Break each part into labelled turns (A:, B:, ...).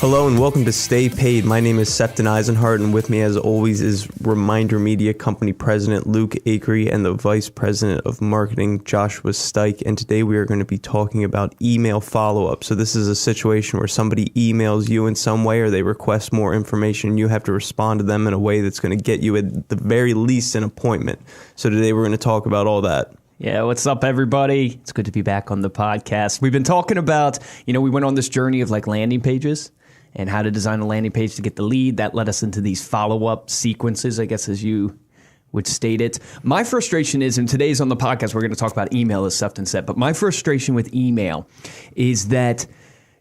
A: Hello and welcome to Stay Paid. My name is Septon Eisenhart, and with me as always is ReminderMedia Company President Luke Acree and the Vice President of Marketing Joshua Stike. And today we are going to be talking about email follow-up. So this is a situation where somebody emails you in some way or they request more information. You have to respond to them in a way that's going to get you at the very least an appointment. So today we're going to talk about all that.
B: Yeah, what's up, everybody? It's good to be back on the podcast. We've been talking about, we went on this journey of like landing pages and how to design a landing page to get the lead. That led us into these follow-up sequences, I guess, as you would state it. My frustration is, and today's on the podcast, we're going to talk about email, as Septon said, but my frustration with email is that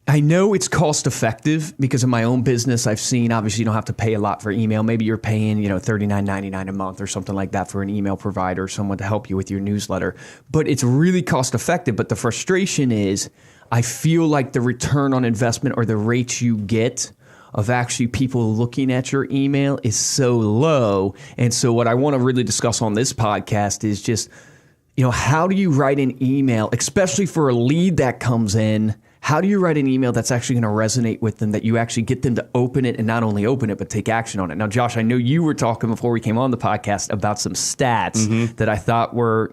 B: I know it's cost effective because of my own business. I've seen, obviously, you don't have to pay a lot for email. Maybe you're paying, $39.99 a month or something like that for an email provider, someone to help you with your newsletter. But it's really cost effective. But the frustration is I feel like the return on investment or the rates you get of actually people looking at your email is so low. And so what I want to really discuss on this podcast is just, how do you write an email, especially for a lead that comes in? How do you write an email that's actually going to resonate with them, that you actually get them to open it and not only open it, but take action on it? Now, Josh, I know you were talking before we came on the podcast about some stats that I thought were,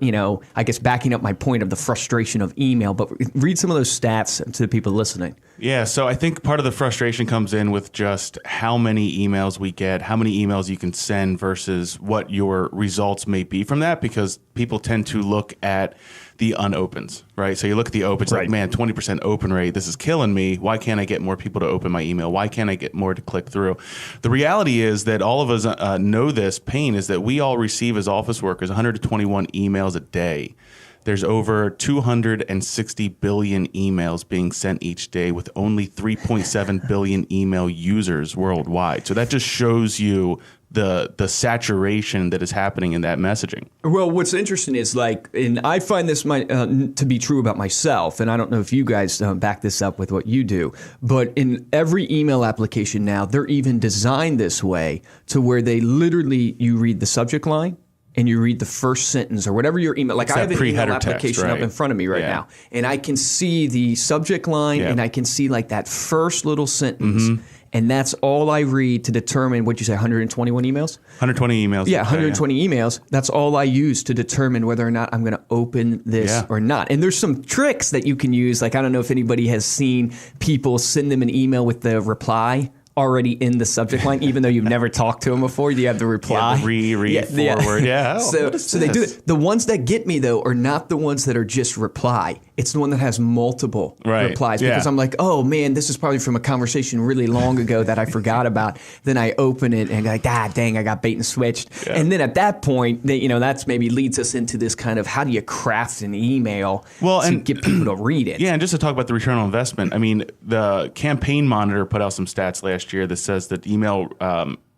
B: I guess backing up my point of the frustration of email. But read some of those stats to the people listening.
C: Yeah, so I think part of the frustration comes in with just how many emails we get, how many emails you can send versus what your results may be from that, because people tend to look at the unopens, right? So you look at the opens,
B: right.
C: Like, man, 20% open rate, this is killing me. Why can't I get more people to open my email? Why can't I get more to click through? The reality is that all of us know this pain is that we all receive as office workers 121 emails a day. There's over 260 billion emails being sent each day with only 3.7 billion email users worldwide. So that just shows you the saturation that is happening in that messaging.
B: Well, what's interesting is and I find this to be true about myself, and I don't know if you guys back this up with what you do, but in every email application now, they're even designed this way to where they literally, you read the subject line, and you read the first sentence or whatever your email, I have an email application up in front of me right now, and I can see the subject line and I can see that first little sentence, and that's all I read to determine, what'd you say, 121 emails?
C: 120 emails.
B: Yeah, 120 emails. That's all I use to determine whether or not I'm going to open this or not. And there's some tricks that you can use. I don't know if anybody has seen people send them an email with the reply already in the subject line, even though you've never talked to them before. You have the reply.
C: Read forward. Yeah.
B: So they do it. The ones that get me, though, are not the ones that are just reply. It's the one that has multiple replies. Because I'm like, oh, man, this is probably from a conversation really long ago that I forgot about. Then I open it and dang, I got bait and switched. Yeah. And then at that point, that's maybe leads us into this kind of how do you craft an email to get people to read it?
C: Yeah, and just to talk about the return on investment, I mean, the Campaign Monitor put out some stats last year that says that email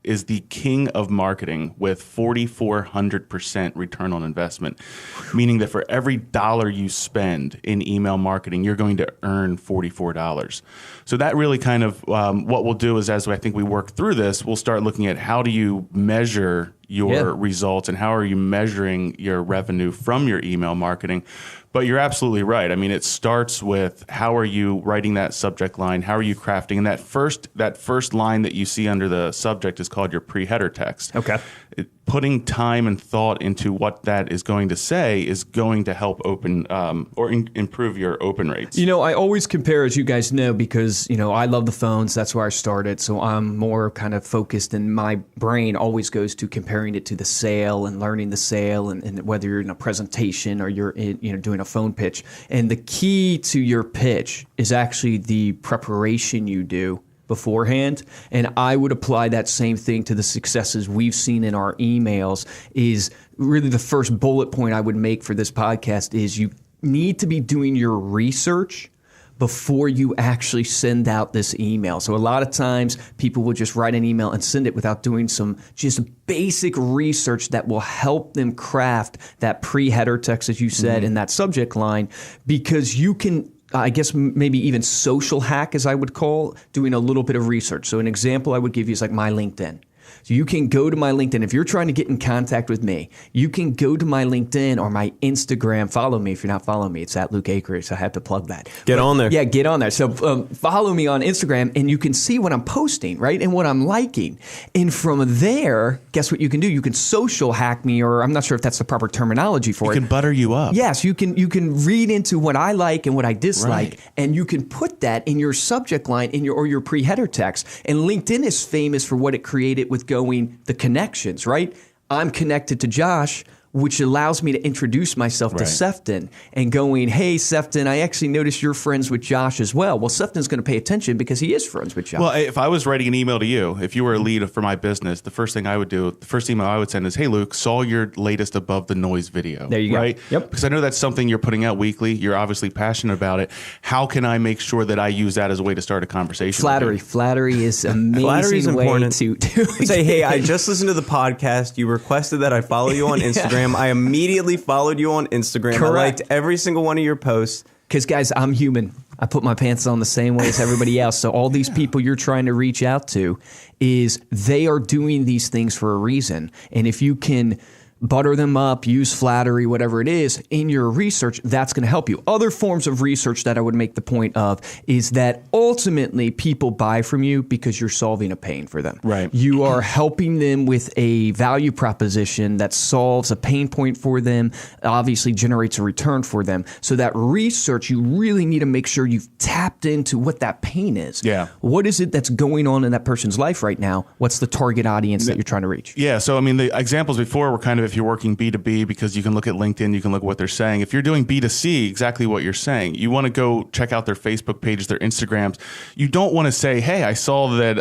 C: is the king of marketing with 4,400% return on investment, meaning that for every dollar you spend in email marketing, you're going to earn $44. So that really kind of what we'll do is, as I think we work through this, we'll start looking at how do you measure your results and how are you measuring your revenue from your email marketing. But you're absolutely right. I mean, it starts with how are you writing that subject line? How are you crafting? And that first line that you see under the subject is called your pre-header text.
B: Okay.
C: Putting time and thought into what that is going to say is going to help open improve your open rates.
B: I always compare, as you guys know, because, I love the phones. That's where I started. So I'm more kind of focused, and my brain always goes to comparing it to the sale and learning the sale, and whether you're in a presentation or you're doing a phone pitch. And the key to your pitch is actually the preparation you do beforehand. And I would apply that same thing to the successes we've seen in our emails. Is really the first bullet point I would make for this podcast is you need to be doing your research before you actually send out this email. So a lot of times people will just write an email and send it without doing some just basic research that will help them craft that pre-header text, as you said, in that subject line, because you can, I guess maybe even social hack, as I would call, doing a little bit of research. So an example I would give you is like my LinkedIn. So you can go to my LinkedIn. If you're trying to get in contact with me, you can go to my LinkedIn or my Instagram. Follow me if you're not following me. It's at Luke Acree, so I have to plug that.
A: Get on there.
B: Yeah, get on there. So follow me on Instagram, and you can see what I'm posting, right, and what I'm liking. And from there, guess what you can do? You can social hack me, or I'm not sure if that's the proper terminology for it.
C: You can butter you up.
B: Yes, you can read into what I like and what I dislike, and you can put that in your subject line or your pre-header text. And LinkedIn is famous for what it created with going the connections, right? I'm connected to Josh, which allows me to introduce myself to Sefton and going, hey, Sefton, I actually noticed you're friends with Josh as well. Well, Sefton's going to pay attention because he is friends with Josh.
C: Well, if I was writing an email to you, if you were a lead for my business, the first email I would send is, hey, Luke, saw your latest Above the Noise video.
B: There you go.
C: Right?
B: Yep.
C: Because I know that's something you're putting out weekly. You're obviously passionate about it. How can I make sure that I use that as a way to start a conversation?
B: Flattery. Flattery is an amazing way
A: important.
B: to
A: say, hey, I just listened to the podcast. You requested that I follow you on Instagram. I immediately followed you on Instagram.
B: Correct.
A: I liked every single one of your posts.
B: Because, guys, I'm human. I put my pants on the same way as everybody else. So all these people you're trying to reach out to they are doing these things for a reason. And if you can butter them up, use flattery, whatever it is, in your research, that's going to help you. Other forms of research that I would make the point of is that ultimately people buy from you because you're solving a pain for them.
C: Right.
B: You are helping them with a value proposition that solves a pain point for them, obviously generates a return for them. So that research, you really need to make sure you've tapped into what that pain is.
C: Yeah.
B: What is it that's going on in that person's life right now? What's the target audience that you're trying to reach?
C: Yeah. So, I mean, the examples before were kind of if you're working B2B, because you can look at LinkedIn, you can look at what they're saying. If you're doing B2C, exactly what you're saying. You want to go check out their Facebook pages, their Instagrams. You don't want to say, hey, I saw that,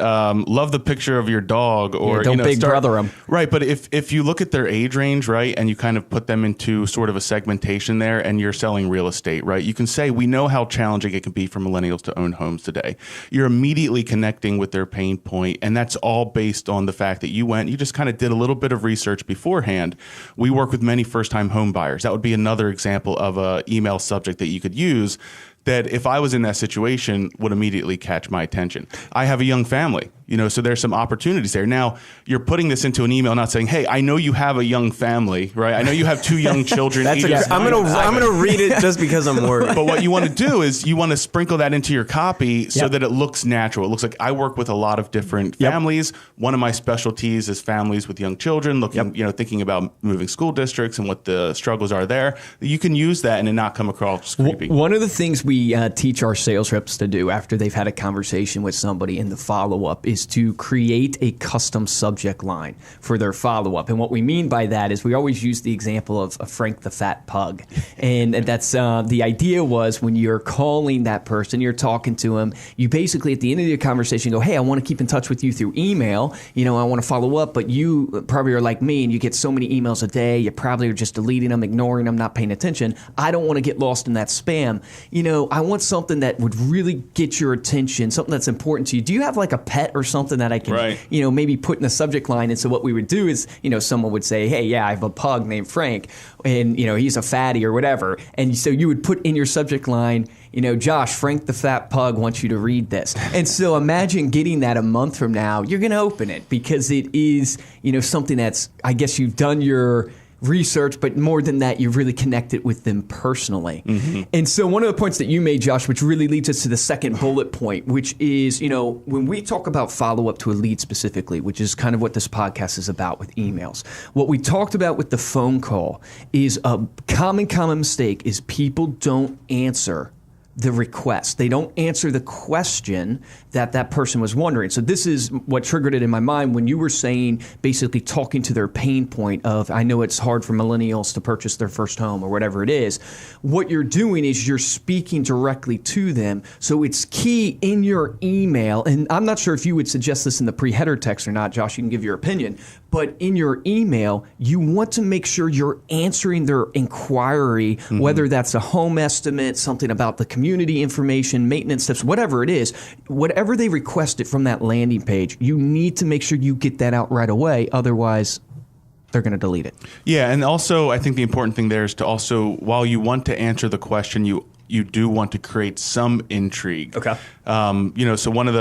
C: love the picture of your dog. Or
B: don't big brother them.
C: Right. But if you look at their age range, right, and you kind of put them into sort of a segmentation there, and you're selling real estate, right, you can say, we know how challenging it can be for millennials to own homes today. You're immediately connecting with their pain point, and that's all based on the fact that you just kind of did a little bit of research beforehand. We work with many first-time home buyers. That would be another example of an email subject that you could use that if I was in that situation would immediately catch my attention. I have a young family, so there's some opportunities there. Now, you're putting this into an email, not saying, hey, I know you have a young family, right? I know you have 2 young children.
A: I'm gonna read it just because I'm worried.
C: But what you want to do is you want to sprinkle that into your copy so that it looks natural. It looks like I work with a lot of different families. One of my specialties is families with young children, looking, thinking about moving school districts and what the struggles are there. You can use that and it not come across creepy.
B: One of the things we teach our sales reps to do after they've had a conversation with somebody in the follow-up is to create a custom subject line for their follow-up. And what we mean by that is we always use the example of Frank the Fat Pug. And that's the idea was when you're calling that person, you're talking to him, you basically at the end of your conversation go, hey, I want to keep in touch with you through email. I want to follow up, but you probably are like me and you get so many emails a day. You probably are just deleting them, ignoring them, not paying attention. I don't want to get lost in that spam. I want something that would really get your attention, something that's important to you. Do you have like a pet or something that I can, maybe put in the subject line? And so what we would do is, someone would say, hey, yeah, I have a pug named Frank and, he's a fatty or whatever. And so you would put in your subject line, Josh, Frank the Fat Pug wants you to read this. And so imagine getting that a month from now, you're going to open it because it is, something that's, I guess you've done your research, but more than that, you've really connected with them personally. Mm-hmm. And so one of the points that you made, Josh, which really leads us to the second bullet point, which is, when we talk about follow-up to a lead specifically, which is kind of what this podcast is about with emails, what we talked about with the phone call is a common mistake is people don't answer the request. They don't answer the question that person was wondering. So this is what triggered it in my mind when you were saying, basically talking to their pain point of, I know it's hard for millennials to purchase their first home or whatever it is. What you're doing is you're speaking directly to them. So it's key in your email, and I'm not sure if you would suggest this in the pre-header text or not, Josh, you can give your opinion, but in your email, you want to make sure you're answering their inquiry, whether that's a home estimate, something about the community information, maintenance steps, whatever it is, whatever they requested from that landing page, you need to make sure you get that out right away. Otherwise, they're going to delete it.
C: Yeah, and also I think the important thing there is to also, while you want to answer the question, you do want to create some intrigue.
B: Okay.
C: So one of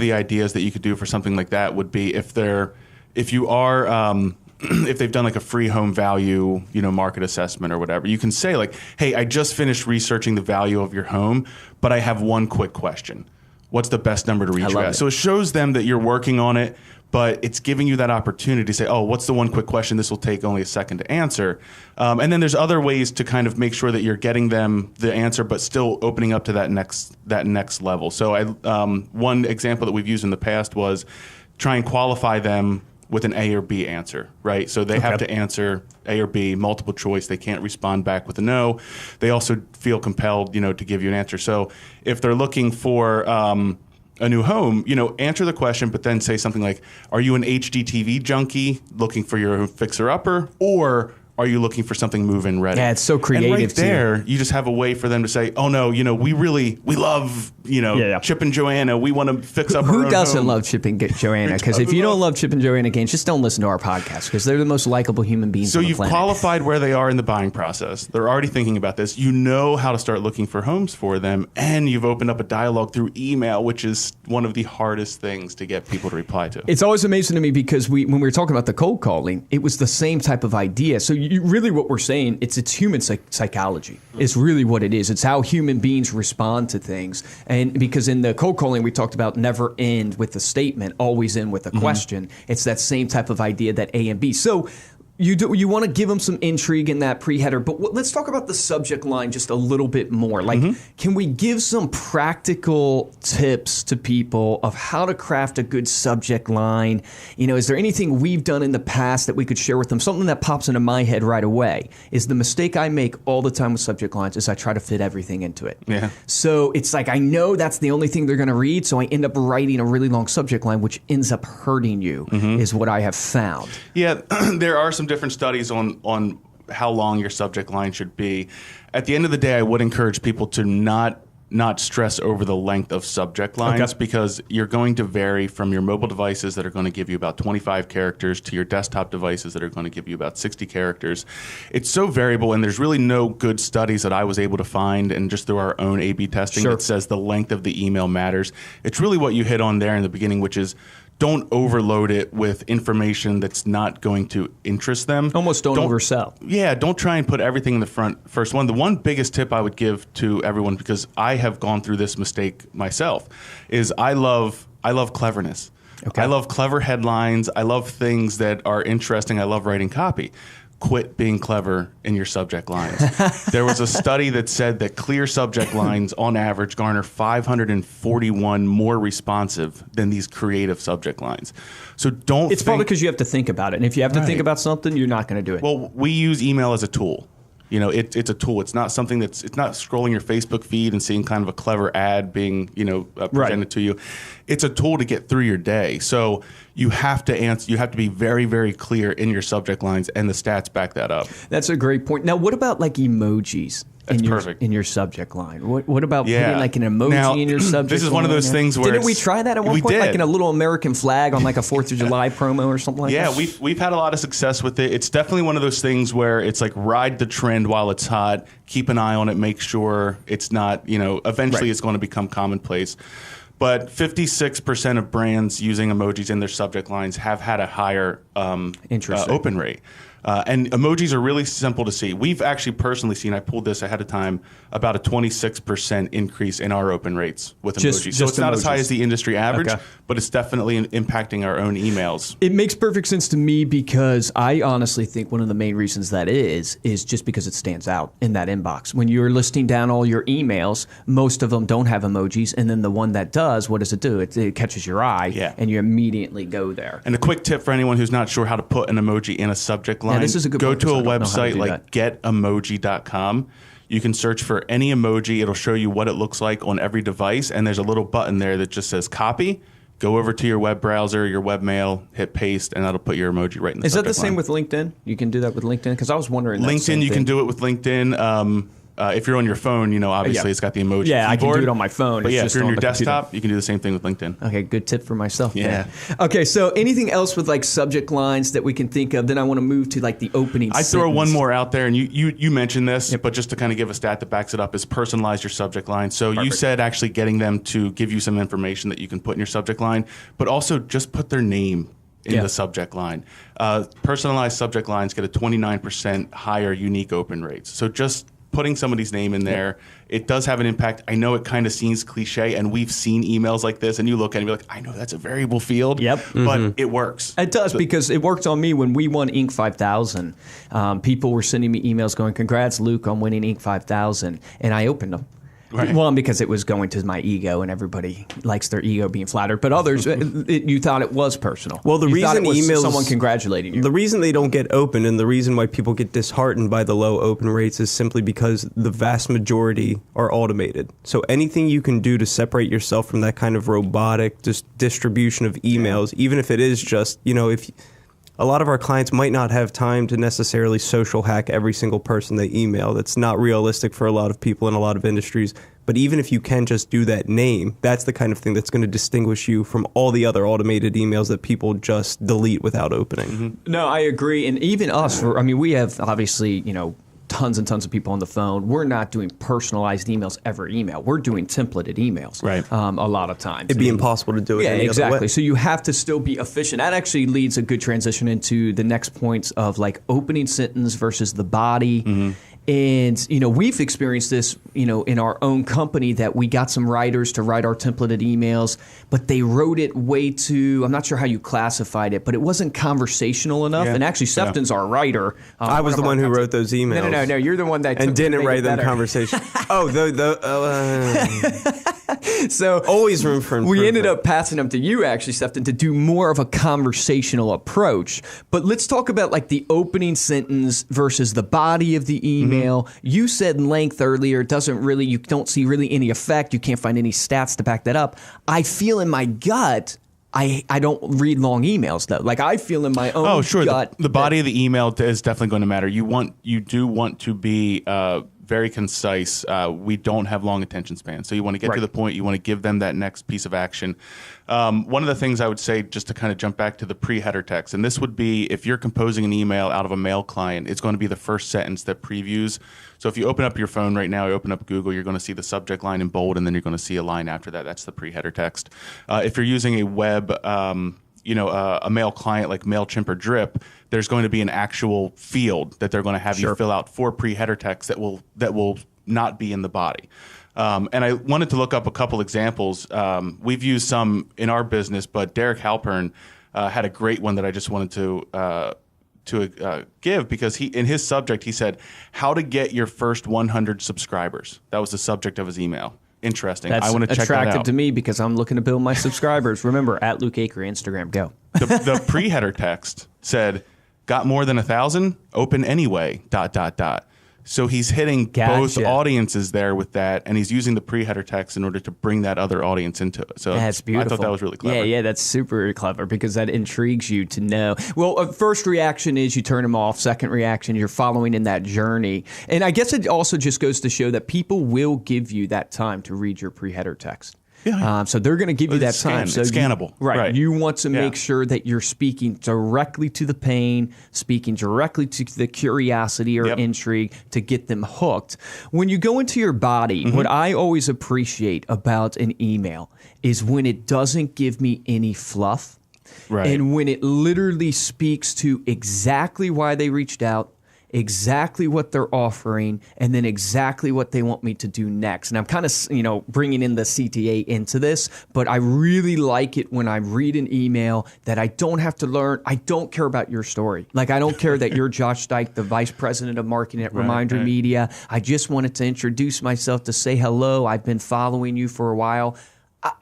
C: the ideas that you could do for something like that would be if they're if you are if they've done like a free home value, market assessment or whatever, you can say like, hey, I just finished researching the value of your home, but I have one quick question. What's the best number to reach you at? So it shows them that you're working on it, but it's giving you that opportunity to say, oh, what's the one quick question? This will take only a second to answer. And then there's other ways to kind of make sure that you're getting them the answer, but still opening up to that next level. So one example that we've used in the past was try and qualify them with an A or B answer, right? So they have to answer A or B, multiple choice. They can't respond back with a no. They also feel compelled, to give you an answer. So if they're looking for a new home, answer the question, but then say something like, are you an HGTV junkie looking for your fixer-upper, or are you looking for something move-in ready?
B: Yeah, it's so creative.
C: And right there, you just have a way for them to say, oh, no, we love, Chip and Joanna. We want to fix up our own
B: Who doesn't
C: home.
B: love Chip and Joanna? Because if you don't love Chip and Joanna Gaines, just don't listen to our podcast, because they're the most likable human beings on the planet.
C: So you've qualified where they are in the buying process. They're already thinking about this. You know how to start looking for homes for them, and you've opened up a dialogue through email, which is one of the hardest things to get people to reply to.
B: It's always amazing to me because when we were talking about the cold calling, it was the same type of idea. So really what we're saying, it's human psychology. It's really what it is. It's how human beings respond to things. And because in the cold calling, we talked about never end with a statement, always end with a question. It's that same type of idea, that A and B. So you want to give them some intrigue in that pre-header, but let's talk about the subject line just a little bit more. Like, can we give some practical tips to people of how to craft a good subject line? Is there anything we've done in the past that we could share with them? Something that pops into my head right away is the mistake I make all the time with subject lines is I try to fit everything into it.
C: Yeah.
B: So it's like I know that's the only thing they're going to read, so I end up writing a really long subject line, which ends up hurting you, is what I have found.
C: Yeah, there are some different studies on how long your subject line should be. At the end of the day, I would encourage people to not stress over the length of subject lines because you're going to vary from your mobile devices that are going to give you about 25 characters to your desktop devices that are going to give you about 60 characters. It's so variable, and there's really no good studies that I was able to find, and just through our own A/B testing that says the length of the email matters. It's really what you hit on there in the beginning, which is don't overload it with information that's not going to interest them.
B: Almost don't oversell.
C: Yeah, don't try and put everything in the first one. The one biggest tip I would give to everyone, because I have gone through this mistake myself, is I love cleverness. I love clever headlines. I love things that are interesting. I love writing copy. Quit being clever in your subject lines. There was a study that said that clear subject lines on average garner 541 more responsive than these creative subject lines. So
B: It's probably because you have to think about it. And if you have to think about something, you're not going to do it.
C: Well, we use email as a tool. It's a tool. It's not something it's not scrolling your Facebook feed and seeing kind of a clever ad being, presented to you. It's a tool to get through your day. So you have to answer. You have to be very, very clear in your subject lines, and the stats back that up.
B: That's a great point. Now, what about like emojis?
C: That's perfect.
B: In your subject line. What about putting like an emoji in your subject line?
C: This is one of those things where
B: didn't we try that at one point? Like in a little American flag on like a 4th of July promo or something like that?
C: Yeah, we've had a lot of success with it. It's definitely one of those things where it's like ride the trend while it's hot. Keep an eye on it. Make sure it's not, eventually it's going to become commonplace. But 56% of brands using emojis in their subject lines have had a higher open rate. And emojis are really simple to see. We've actually personally seen, I pulled this ahead of time, about a 26% increase in our open rates with emojis. So it's not as high as the industry average, but it's definitely impacting our own emails.
B: It makes perfect sense to me because I honestly think one of the main reasons that is just because it stands out in that inbox. When you're listing down all your emails, most of them don't have emojis, and then the one that does, what does it do? It catches your eye, and you immediately go there.
C: And a quick tip for anyone who's not sure how to put an emoji in a subject line,
B: this is a good
C: go
B: point,
C: to a
B: I don't know how to
C: website
B: do
C: like getemoji.com. You can search for any emoji. It'll show you what it looks like on every device, and there's a little button there that just says copy. Go over to your web browser, your webmail, hit paste, and that'll put your emoji right in the subject line.
B: Is that the same with LinkedIn? You can do that with LinkedIn? Because I was wondering
C: LinkedIn, you can do it with LinkedIn. If you're on your phone, obviously it's got the emoji
B: Yeah,
C: keyboard.
B: I can do it on my phone.
C: But
B: it's
C: if you're on your desktop, you can do the same thing with LinkedIn.
B: Okay, good tip for myself.
C: Yeah.
B: Then. Okay, so anything else with like subject lines that we can think of? Then I want to move to like the opening
C: I
B: sentence.
C: throw one more out there, and you mentioned this, but just to kind of give a stat that backs it up, is personalize your subject line. So you said actually getting them to give you some information that you can put in your subject line, but also just put their name in the subject line. Personalized subject lines get a 29% higher unique open rates. So just putting somebody's name in there, it does have an impact. I know it kind of seems cliche, and we've seen emails like this, and you look at it and you're like, I know that's a variable field, but it works.
B: It does, because it worked on me when we won Inc. 5000. People were sending me emails going, congrats, Luke, on winning Inc. 5000, and I opened them. Right. One, because it was going to my ego, and everybody likes their ego being flattered. But others, you thought it was personal.
A: Well, the reason emails,
B: someone congratulating you.
A: The reason they don't get opened, and the reason why people get disheartened by the low open rates, is simply because the vast majority are automated. So anything you can do to separate yourself from that kind of robotic distribution of emails, even if it is just, if a lot of our clients might not have time to necessarily social hack every single person they email. That's not realistic for a lot of people in a lot of industries. But even if you can just do that name, that's the kind of thing that's going to distinguish you from all the other automated emails that people just delete without opening.
B: Mm-hmm. No, I agree. And even us, we have obviously, tons and tons of people on the phone. We're not doing personalized emails every email. We're doing templated emails a lot of times.
A: It'd be impossible to do it any other way.
B: So you have to still be efficient. That actually leads a good transition into the next points of like opening sentence versus the body. Mm-hmm. And, we've experienced this, in our own company, that we got some writers to write our templated emails, but they wrote it way too, I'm not sure how you classified it, but it wasn't conversational enough. Yeah. And actually, Sefton's our writer.
A: I was the one who wrote those emails.
B: No, you're the one that
A: and didn't write them conversation. So always room for improvement.
B: We ended up passing them to you, actually, Sefton, to do more of a conversational approach. But let's talk about like the opening sentence versus the body of the email. Mm-hmm. You said length earlier. You don't see really any effect. You can't find any stats to back that up. I feel in my gut, I don't read long emails though. Like I feel in my own gut.
C: The body of the email is definitely going to matter. You do want to be very concise. We don't have long attention spans, so you want to get to the point. You want to give them that next piece of action. One of the things I would say, just to kind of jump back to the pre-header text, and this would be if you're composing an email out of a mail client, it's going to be the first sentence that previews. So if you open up your phone right now, you open up Google, you're going to see the subject line in bold, and then you're going to see a line after that. That's the pre-header text. If you're using a web, a mail client like MailChimp or Drip, there's going to be an actual field that they're going to have you fill out for pre-header text that will not be in the body. And I wanted to look up a couple examples. We've used some in our business, but Derek Halpern had a great one that I just wanted to give, because in his subject he said, "How to get your first 100 subscribers." That was the subject of his email. Interesting.
B: That's
C: I want to check that out.
B: Attractive to me because I'm looking to build my subscribers. Remember, at Luke Acree, Instagram, go.
C: The pre-header text said, "Got more than 1,000? Open anyway, ... So he's hitting both audiences there with that, and he's using the pre-header text in order to bring that other audience into it. So
B: that's beautiful.
C: I thought that was really clever.
B: Yeah, that's super clever because that intrigues you to know. Well, first reaction is you turn them off. Second reaction, you're following in that journey. And I guess it also just goes to show that people will give you that time to read your pre-header text. Yeah. So they're going to give you that time.
C: So it's scannable.
B: Right. You want to make sure that you're speaking directly to the pain, speaking directly to the curiosity or intrigue to get them hooked. When you go into your body, what I always appreciate about an email is when it doesn't give me any fluff. Right. And when it literally speaks to exactly why they reached out, exactly what they're offering, and then exactly what they want me to do next. And I'm kind of, bringing in the CTA into this, but I really like it when I read an email that I don't have to learn. I don't care about your story. Like, I don't care that you're Josh Dyke, the vice president of marketing at ReminderMedia. I just wanted to introduce myself, to say hello. I've been following you for a while.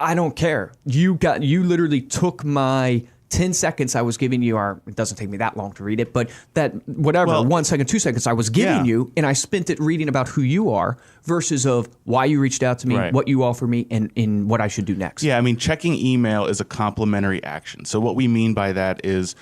B: I don't care. You literally took my 10 seconds I was giving you, it doesn't take me that long to read it, but that 1 second, 2 seconds I was giving you, and I spent it reading about who you are versus of why you reached out to me, what you offer me, and what I should do next.
C: Yeah, I mean, checking email is a complementary action. So what we mean by that is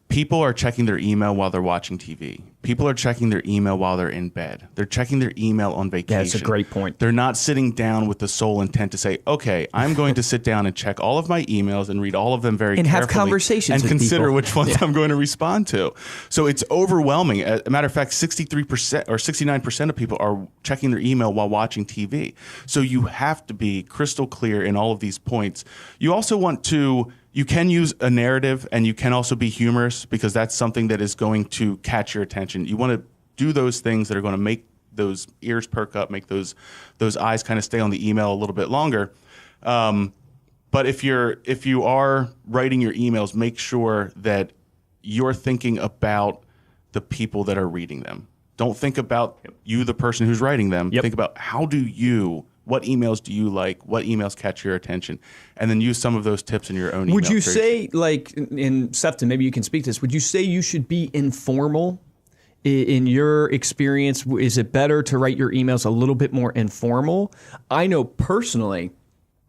C: people are checking their email while they're watching TV. People are checking their email while they're in bed. They're checking their email on vacation.
B: That's a great point.
C: They're not sitting down with the sole intent to say, okay, I'm going to sit down and check all of my emails and read all of them very carefully.
B: And have conversations
C: and
B: with
C: consider
B: people.
C: Which ones I'm going to respond to. So it's overwhelming. As a matter of fact, 63% or 69% of people are checking their email while watching TV. So you have to be crystal clear in all of these points. You also want to you can use a narrative, and you can also be humorous, because that's something that is going to catch your attention. You want to do those things that are going to make those ears perk up, make those eyes kind of stay on the email a little bit longer. But if you are writing your emails, make sure that you're thinking about the people that are reading them. Don't think about you, the person who's writing them. Think about what emails do you like? What emails catch your attention? And then use some of those tips in your own email.
B: Would you say, like, in Sefton, maybe you can speak to this, would you say you should be informal? In your experience, is it better to write your emails a little bit more informal? I know personally,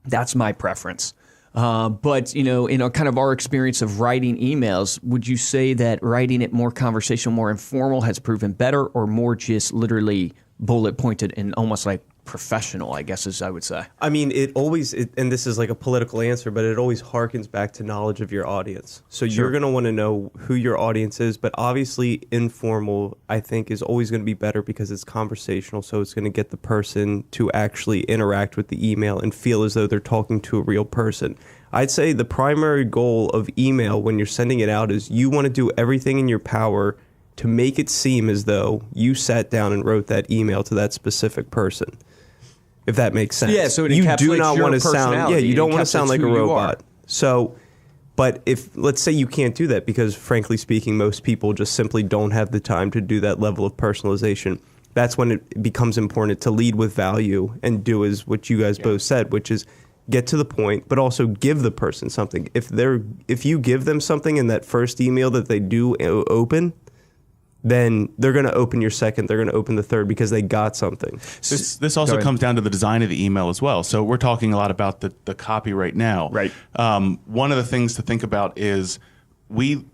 B: that's my preference. But, in kind of our experience of writing emails, would you say that writing it more conversational, more informal has proven better, or more just literally bullet pointed and almost like professional, I guess, as I would say?
A: I mean, and this is like a political answer, but it always harkens back to knowledge of your audience. So you're going to want to know who your audience is, but obviously informal, I think, is always going to be better because it's conversational. So it's going to get the person to actually interact with the email and feel as though they're talking to a real person. I'd say the primary goal of email when you're sending it out is you want to do everything in your power to make it seem as though you sat down and wrote that email to that specific person. If that makes sense.
B: Yeah, so it
A: you
B: encapsulates
A: do not
B: your
A: want to sound.
B: personality.
A: Yeah, you don't want to sound like a
B: Who you are.
A: robot. So, but if let's say you can't do that because, frankly speaking, most people just simply don't have the time to do that level of personalization. That's when it becomes important to lead with value and do as what you guys both said, which is get to the point, but also give the person something. If you give them something in that first email that they do open, then they're going to open your second, they're going to open the third because they got something.
C: This also comes down to the design of the email as well. So we're talking a lot about the copy right now.
B: Right.
C: One of the things to think about is we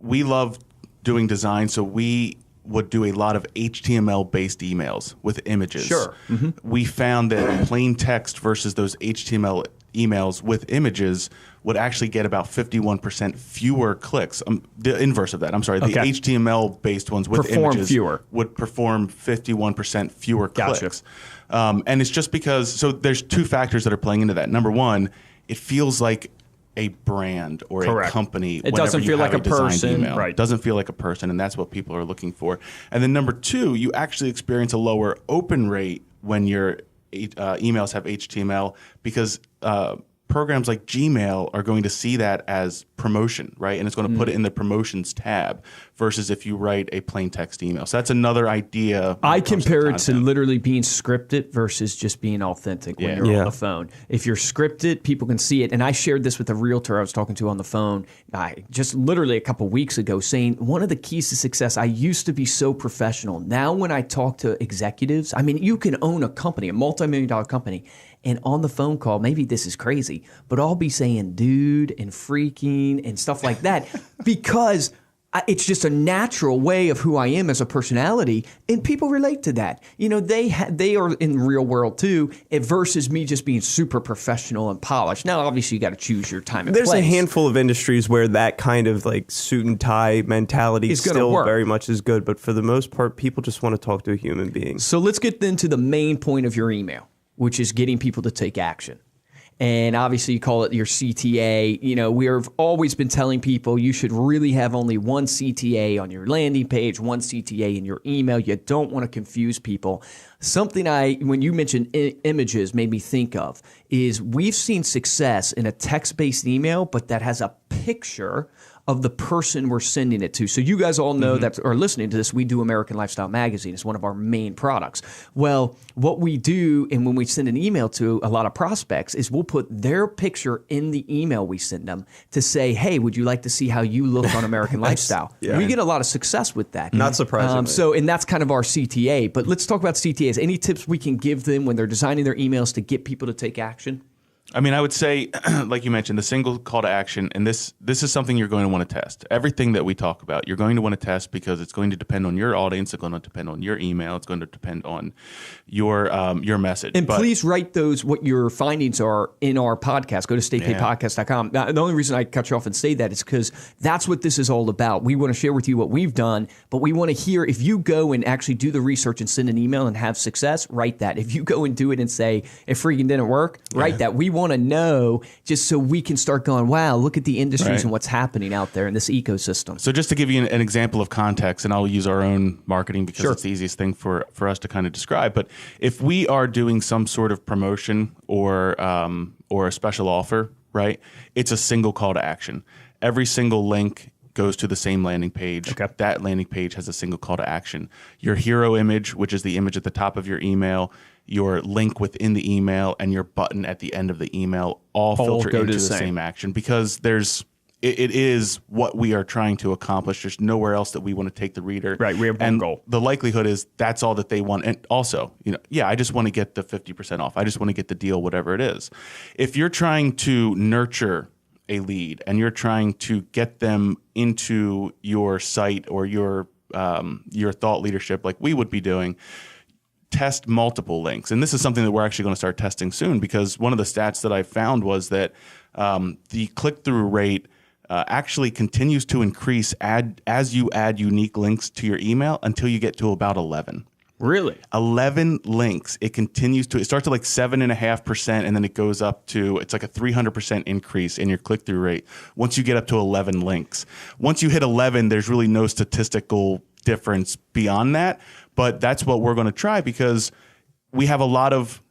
C: love doing design, so we would do a lot of HTML-based emails with images. Sure. Mm-hmm. We found that plain text versus those HTML emails with images would actually get about 51% fewer clicks. The inverse of that. I'm sorry. The HTML-based ones with images would perform 51% fewer clicks. And it's just because, so there's two factors that are playing into that. Number one, it feels like a brand or a company.
B: It doesn't feel like a person.
C: Email. Right. It doesn't feel like a person, and that's what people are looking for. And then number two, you actually experience a lower open rate when your emails have HTML because programs like Gmail are going to see that as promotion, right? And it's going to put it in the promotions tab versus if you write a plain text email. So that's another idea.
B: I compare it to literally being scripted versus just being authentic when you're on the phone. If you're scripted, people can see it. And I shared this with a realtor I was talking to on the phone just literally a couple weeks ago, saying one of the keys to success, I used to be so professional. Now when I talk to executives, I mean, you can own a company, a multi-million-dollar company, and on the phone call, maybe this is crazy, but I'll be saying dude and freaking and stuff like that because it's just a natural way of who I am as a personality, and people relate to that. You know, they are in the real world too, versus me just being super professional and polished. Now, obviously, you got to choose your time and place.
A: There's a handful of industries where that kind of like suit and tie mentality still very much is good, but for the most part, people just want to talk to a human being.
B: So let's get into the main point of your email, which is getting people to take action. And obviously you call it your CTA. You know, we have always been telling people you should really have only one CTA on your landing page, one CTA in your email. You don't want to confuse people. Something when you mentioned images made me think of is we've seen success in a text-based email, but that has a picture of the person we're sending it to. So you guys all know that are listening to this, we do American Lifestyle Magazine. It's one of our main products. Well, what we do, and when we send an email to a lot of prospects, is we'll put their picture in the email we send them to say, hey, would you like to see how you look on American Lifestyle? We get a lot of success with that.
A: Not surprisingly.
B: And that's kind of our CTA. But let's talk about CTAs. Any tips we can give them when they're designing their emails to get people to take action?
C: I mean, I would say, like you mentioned, the single call to action, and this is something you're going to want to test. Everything that we talk about, you're going to want to test because it's going to depend on your audience. It's going to depend on your email. It's going to depend on your message.
B: And please write what your findings are in our podcast. Go to statepaidpodcast.com. Now, the only reason I cut you off and say that is because that's what this is all about. We want to share with you what we've done, but we want to hear if you go and actually do the research and send an email and have success, write that. If you go and do it and say, it freaking didn't work, write that. We want to know just so we can start going, wow, look at the industries
C: Right.
B: and what's happening out there in this ecosystem.
C: So just to give you an example of context, and I'll use our own marketing because
B: Sure.
C: it's the easiest thing for us to kind of describe. But if we are doing some sort of promotion or a special offer, right, it's a single call to action. Every single link goes to the same landing page.
B: Okay.
C: That landing page has a single call to action. Your hero image, which is the image at the top of your email, your link within the email, and your button at the end of the email all filter
B: go to
C: into
B: the
C: the
B: same.
C: same action because it is what we are trying to accomplish. There's nowhere else that we want to take the reader.
B: Right, we have one
C: and
B: goal.
C: The likelihood is that's all that they want. And also, I just want to get the 50% off. I just want to get the deal, whatever it is. If you're trying to nurture a lead and you're trying to get them into your site or your thought leadership like we would be doing, test multiple links. And this is something that we're actually going to start testing soon because one of the stats that I found was that the click-through rate actually continues to increase as you add unique links to your email until you get to about 11.
B: Really?
C: 11 links. It starts at like 7.5%, and then it goes up to, it's like a 300% increase in your click-through rate once you get up to 11 links. Once you hit 11, there's really no statistical difference beyond that, but that's what we're going to try because we have a lot of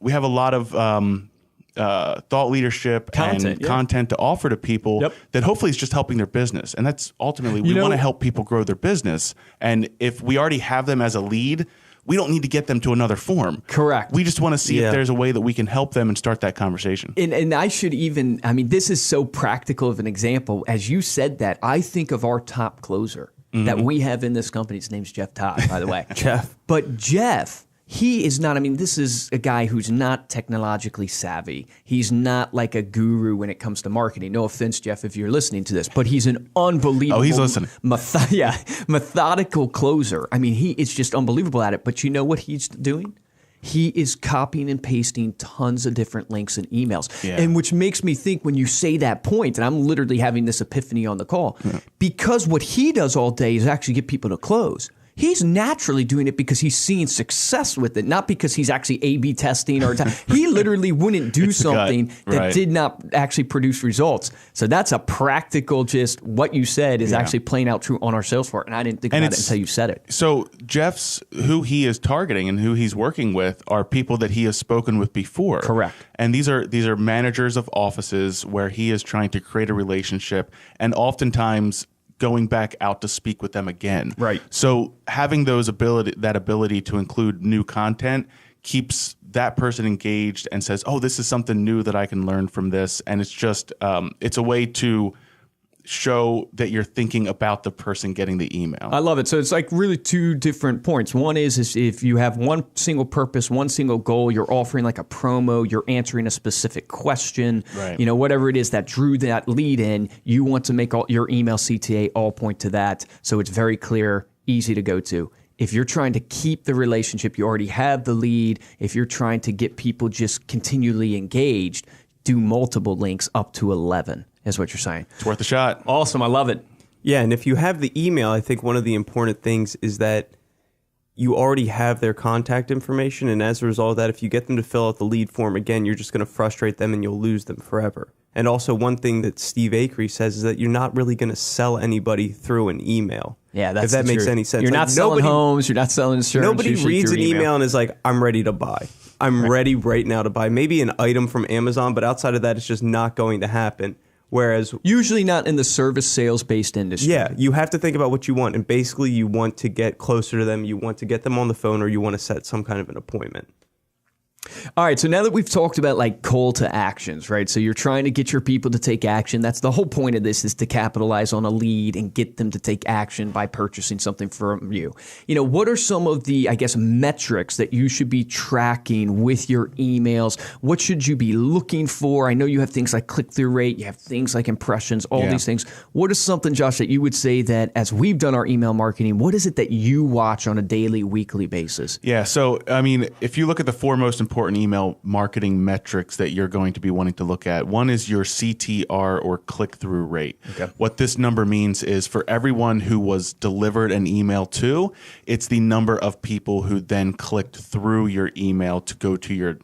C: thought leadership
B: Content,
C: content to offer to people
B: Yep.
C: that hopefully is just helping their business. And that's ultimately, we want to help people grow their business. And if we already have them as a lead, we don't need to get them to another form.
B: Correct.
C: We just want to see
A: Yeah.
C: if there's a way that we can help them and start that conversation.
B: And I should even, this is so practical of an example. As you said that, I think of our top closer that we have in this company. His name's Jeff Todd, by the way.
A: Jeff.
B: But Jeff, he is not, this is a guy who's not technologically savvy. He's not like a guru when it comes to marketing. No offense, Jeff, if you're listening to this, but he's an unbelievable
C: Oh, he's listening.
B: methodical closer. He is just unbelievable at it. But you know what he's doing? He is copying and pasting tons of different links and emails.
C: Yeah.
B: And which makes me think when you say that point, and I'm literally having this epiphany on the call, because what he does all day is actually get people to close. He's naturally doing it because he's seeing success with it, not because he's actually A/B testing or he literally wouldn't do something that
C: Right.
B: did not actually produce results. So that's a practical, just what you said is actually playing out true on our sales floor. And I didn't think about it until you said it.
C: So who he is targeting and who he's working with are people that he has spoken with before.
B: Correct.
C: And these are managers of offices where he is trying to create a relationship and oftentimes going back out to speak with them again.
B: Right.
C: So having that ability to include new content keeps that person engaged and says, oh, this is something new that I can learn from this. And it's just, it's a way to show that you're thinking about the person getting the email.
B: I love it. So it's like really two different points. One is if you have one single purpose, one single goal, you're offering like a promo, you're answering a specific question,
C: Right.
B: Whatever it is that drew that lead in, you want to make all your email CTA all point to that. So it's very clear, easy to go to. If you're trying to keep the relationship, you already have the lead. If you're trying to get people just continually engaged, do multiple links up to 11 is what you're saying.
C: It's worth a shot.
B: Awesome. I love it.
A: Yeah, and if you have the email, I think one of the important things is that you already have their contact information, and as a result of that, if you get them to fill out the lead form again, you're just going to frustrate them and you'll lose them forever. And also one thing that Steve Acree says is that you're not really going to sell anybody through an email.
B: Yeah, that's
A: if that
B: the
A: makes
B: truth.
A: any sense.
B: You're not selling homes. You're not selling insurance.
A: Nobody
B: usually
A: reads
B: through
A: an email and is like, I'm ready to buy. I'm ready right now to buy. Maybe an item from Amazon, but outside of that, it's just not going to happen. Whereas
B: usually not in the service sales-based industry.
A: yeah, you have to think about what you want. And basically, you want to get closer to them. You want to get them on the phone or you want to set some kind of an appointment.
B: All right, so now that we've talked about like call to actions, right? So you're trying to get your people to take action. That's the whole point of this, is to capitalize on a lead and get them to take action by purchasing something from you. What are some of the, metrics that you should be tracking with your emails? What should you be looking for? I know you have things like click-through rate, you have things like impressions, all these things. What is something, Josh, that you would say that as we've done our email marketing, what is it that you watch on a daily, weekly basis?
C: Yeah. So, if you look at the four most important important email marketing metrics that you're going to be wanting to look at. One is your CTR, or click-through rate. Okay. What this number means is for everyone who was delivered an email to, it's the number of people who then clicked through your email to go to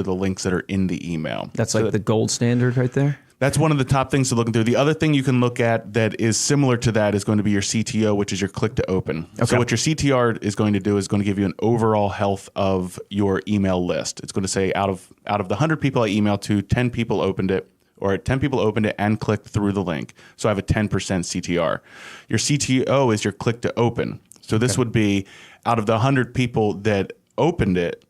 C: the links that are in the email.
B: That's like the gold standard right there?
C: That's one of the top things to look through. The other thing you can look at that is similar to that is going to be your CTO, which is your click to open. Okay. So what your CTR is going to do is going to give you an overall health of your email list. It's going to say out of the 100 people I emailed to, 10 people opened it, or 10 people opened it and clicked through the link. So I have a 10% CTR. Your CTO is your click to open. So this would be out of the 100 people that opened it,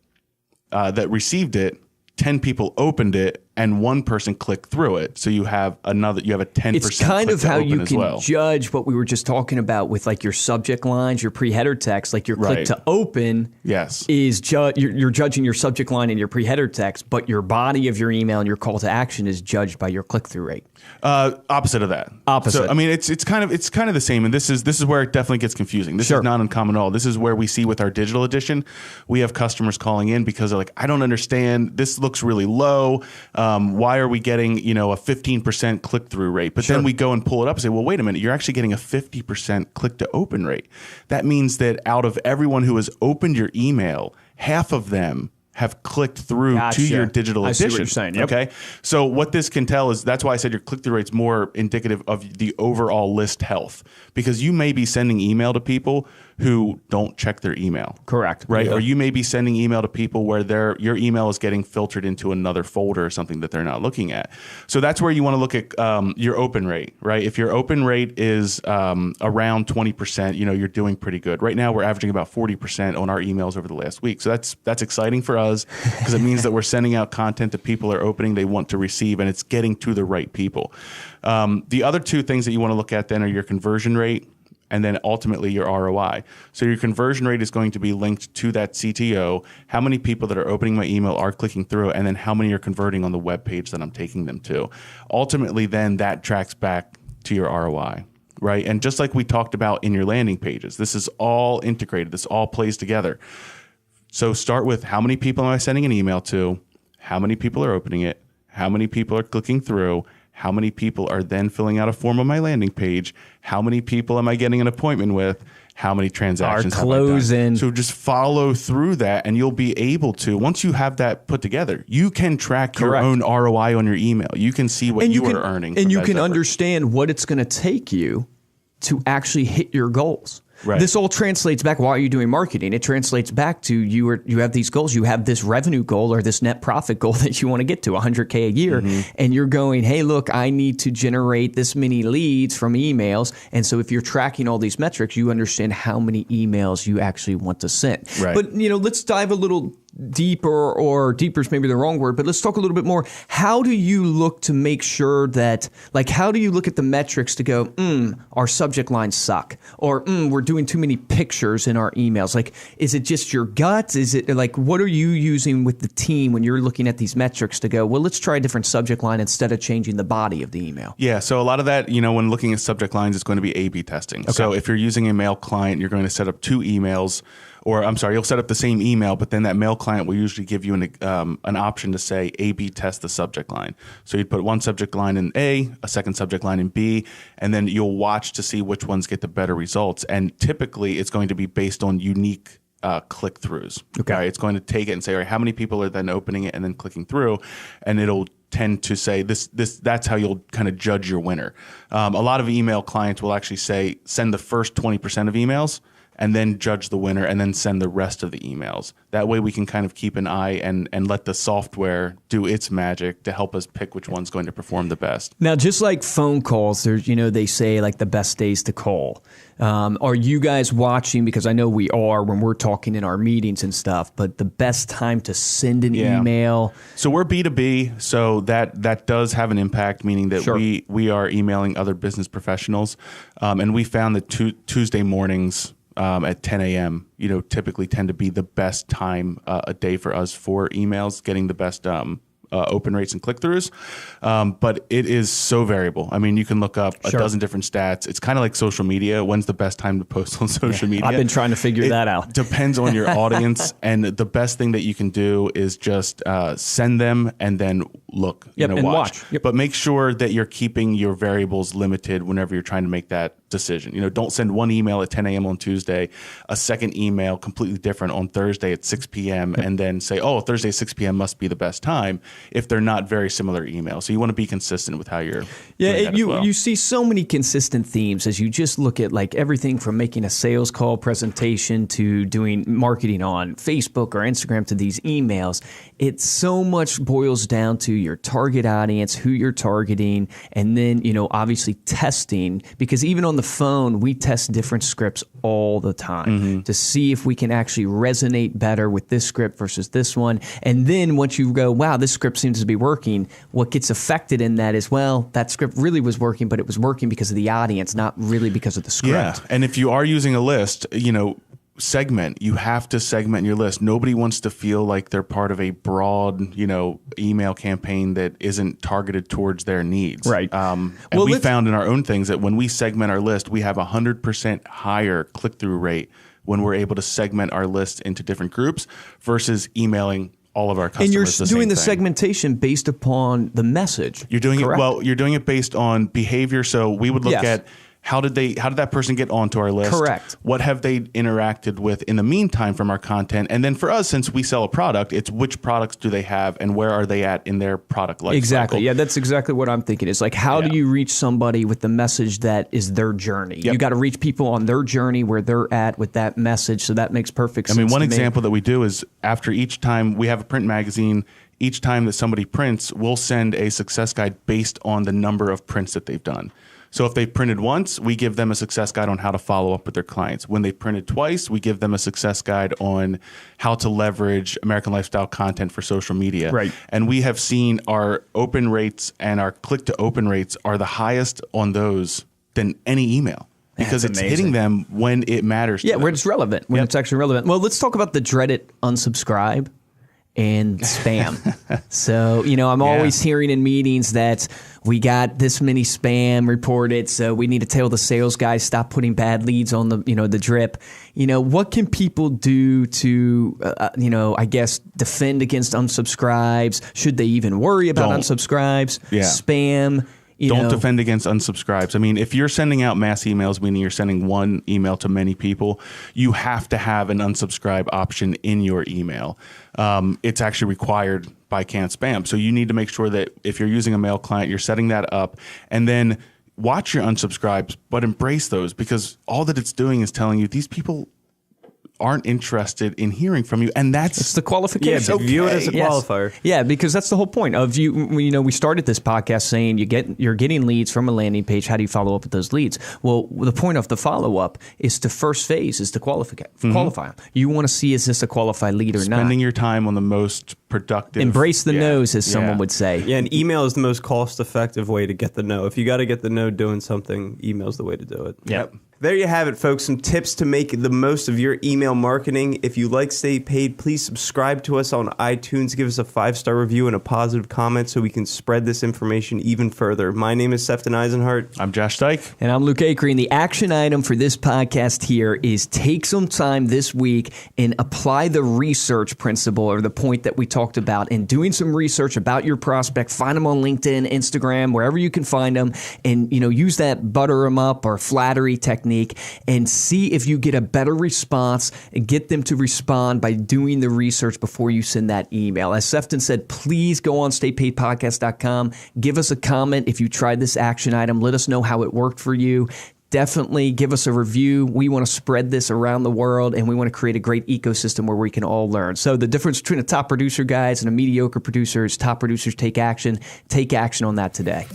C: that received it, 10 people opened it and one person clicked through it. So you have a 10%.
B: It's kind of how you can judge what we were just talking about with like your subject lines, your pre-header text, like your click to open.
C: Yes.
B: Is you're judging your subject line and your pre-header text, but your body of your email and your call to action is judged by your click-through rate.
C: Opposite of that.
B: Opposite.
C: So I mean, it's kind of the same, and this is where it definitely gets confusing. This is not uncommon at all. This is where we see with our digital edition, we have customers calling in because they're like, I don't understand. This looks really low. Why are we getting, a 15% click-through rate? But then we go and pull it up and say, well, wait a minute, you're actually getting a 50% click-to-open rate. That means that out of everyone who has opened your email, half of them have clicked through to your digital edition.
B: I see what you're saying. Yep.
C: Okay. So what this can tell is, that's why I said your click-through rate's more indicative of the overall list health, because you may be sending email to people who don't check their email.
B: Correct.
C: Right. Yeah. Or you may be sending email to people where your email is getting filtered into another folder or something that they're not looking at. So that's where you want to look at your open rate, right? If your open rate is around 20%, you're doing pretty good. Right now we're averaging about 40% on our emails over the last week. So that's exciting for us because it means that we're sending out content that people are opening, they want to receive, and it's getting to the right people. The other two things that you want to look at then are your conversion rate, and then ultimately your ROI. So your conversion rate is going to be linked to that CTO, how many people that are opening my email are clicking through, and then how many are converting on the web page that I'm taking them to. Ultimately, then that tracks back to your ROI, right? And just like we talked about in your landing pages, this is all integrated. This all plays together. So start with, how many people am I sending an email to? How many people are opening it? How many people are clicking through? How many people are then filling out a form on my landing page? How many people am I getting an appointment with? How many transactions have I done? So just follow through that, and you'll be able to, once you have that put together, you can track your own ROI on your email. You can see what you are earning.
B: And you can understand what it's going to take you to actually hit your goals. Right. This all translates back. Why are you doing marketing? It translates back to you have these goals. You have this revenue goal or this net profit goal that you want to get to, $100K a year. Mm-hmm. And you're going, hey, look, I need to generate this many leads from emails. And so if you're tracking all these metrics, you understand how many emails you actually want to send. Right. But, let's dive a little deeper, or deeper is maybe the wrong word, but let's talk a little bit more. How do you look to make sure that, how do you look at the metrics to go, our subject lines suck, or we're doing too many pictures in our emails? Is it just your gut? Is it what are you using with the team when you're looking at these metrics to go, well, let's try a different subject line instead of changing the body of the email?
C: Yeah. So a lot of that, when looking at subject lines, it's going to be A/B testing. Okay. So if you're using a mail client, you're going to set up two emails. Or you'll set up the same email, but then that mail client will usually give you an option to say A/B test the subject line. So you'd put one subject line in A, a second subject line in B, and then you'll watch to see which ones get the better results. And typically, it's going to be based on unique click-throughs. Okay, right? It's going to take it and say, all right, how many people are then opening it and then clicking through, and it'll tend to say this. That's how you'll kind of judge your winner. A lot of email clients will actually say, send the first 20% of emails, and then judge the winner, and then send the rest of the emails. That way we can kind of keep an eye and let the software do its magic to help us pick which one's going to perform the best.
B: Now, just like phone calls, there's, they say the best days to call. Are you guys watching, because I know we are when we're talking in our meetings and stuff, but the best time to send an email?
C: So we're B2B, so that does have an impact, meaning that we are emailing other business professionals. And we found that Tuesday mornings, at 10 a.m., typically tend to be the best time a day for us for emails, getting the best open rates and click-throughs. But it is so variable. I mean, you can look up a dozen different stats. It's kind of like social media. When's the best time to post on social media?
B: I've been trying to figure that out.
C: Depends on your audience. And the best thing that you can do is just send them and then look, watch.
B: Yep.
C: But make sure that you're keeping your variables limited whenever you're trying to make that decision. Don't send one email at 10 a.m. on Tuesday, a second email completely different on Thursday at 6 p.m. and then say, oh, Thursday at 6 p.m. must be the best time if they're not very similar emails. So you want to be consistent with how you're doing that as well.
B: You see so many consistent themes as you just look at like everything from making a sales call presentation to doing marketing on Facebook or Instagram to these emails. It so much boils down to your target audience, who you're targeting, and then, obviously testing, because even on the phone, we test different scripts all the time to see if we can actually resonate better with this script versus this one. And then once you go, wow, this script seems to be working, what gets affected in that is, well, that script really was working, but it was working because of the audience, not really because of the script.
C: Yeah. And if you are using a list, segment. You have to segment your list. Nobody wants to feel like they're part of a broad, email campaign that isn't targeted towards their needs.
B: Right.
C: And we found in our own things that when we segment our list, we have 100% higher click-through rate when we're able to segment our list into different groups versus emailing all of our customers.
B: And you're doing the segmentation based upon the message.
C: You're doing you're doing it based on behavior. So we would look at how did that person get onto our list?
B: Correct.
C: What have they interacted with in the meantime from our content? And then for us, since we sell a product, it's which products do they have and where are they at in their product life
B: Exactly.
C: cycle?
B: Yeah, that's exactly what I'm thinking. It's like, how do you reach somebody with the message that is their journey?
C: Yep.
B: You got to reach people on their journey where they're at with that message. So that makes perfect sense.
C: I mean, one
B: to me.
C: example that we do is after each time we have a print magazine, each time that somebody prints, we'll send a success guide based on the number of prints that they've done. So if they printed once, we give them a success guide on how to follow up with their clients. When they printed twice, we give them a success guide on how to leverage American lifestyle content for social media.
B: Right.
C: And we have seen our open rates and our click to open rates are the highest on those than any email. Because
B: That's
C: it's
B: amazing.
C: hitting them when it matters to them.
B: when it's relevant, when it's actually relevant. Well, let's talk about the dreaded unsubscribe and spam. So, I'm always hearing in meetings that we got this many spam reported, so we need to tell the sales guys stop putting bad leads on the, the drip. What can people do to, I guess, defend against unsubscribes? Should they even worry about unsubscribes?
C: Yeah.
B: Spam?
C: Don't defend against unsubscribes. I mean, if you're sending out mass emails, meaning you're sending one email to many people, you have to have an unsubscribe option in your email. It's actually required by Can't Spam. So you need to make sure that if you're using a mail client, you're setting that up and then watch your unsubscribes, but embrace those because all that it's doing is telling you these people aren't interested in hearing from you, and it's
B: the qualification.
A: Yeah, view it as a qualifier.
B: Yeah, because that's the whole point of you. We started this podcast saying you're getting leads from a landing page. How do you follow up with those leads? Well, the point of the follow up is the first phase is to qualify them. You want to see is this a qualified lead or not?
C: Spending your time on the most productive.
B: Embrace the no's, as someone would say.
A: Yeah, and email is the most cost-effective way to get the no. If you got to get the no doing something, email's the way to do it.
B: Yep.
A: There you have it, folks. Some tips to make the most of your email marketing. If you like Stay Paid, please subscribe to us on iTunes. Give us a 5-star review and a positive comment so we can spread this information even further. My name is Sefton Eisenhart.
C: I'm Josh Dyke.
B: And I'm Luke Acree. And the action item for this podcast here is take some time this week and apply the research principle or the point that we talked about and doing some research about your prospect. Find them on LinkedIn, Instagram, wherever you can find them. And, use that butter them up or flattery technique and see if you get a better response and get them to respond by doing the research before you send that email. As Sefton said, please go on staypaidpodcast.com. Give us a comment if you tried this action item. Let us know how it worked for you. Definitely give us a review. We want to spread this around the world, and we want to create a great ecosystem where we can all learn. So the difference between a top producer, guys, and a mediocre producer is top producers take action. Take action on that today.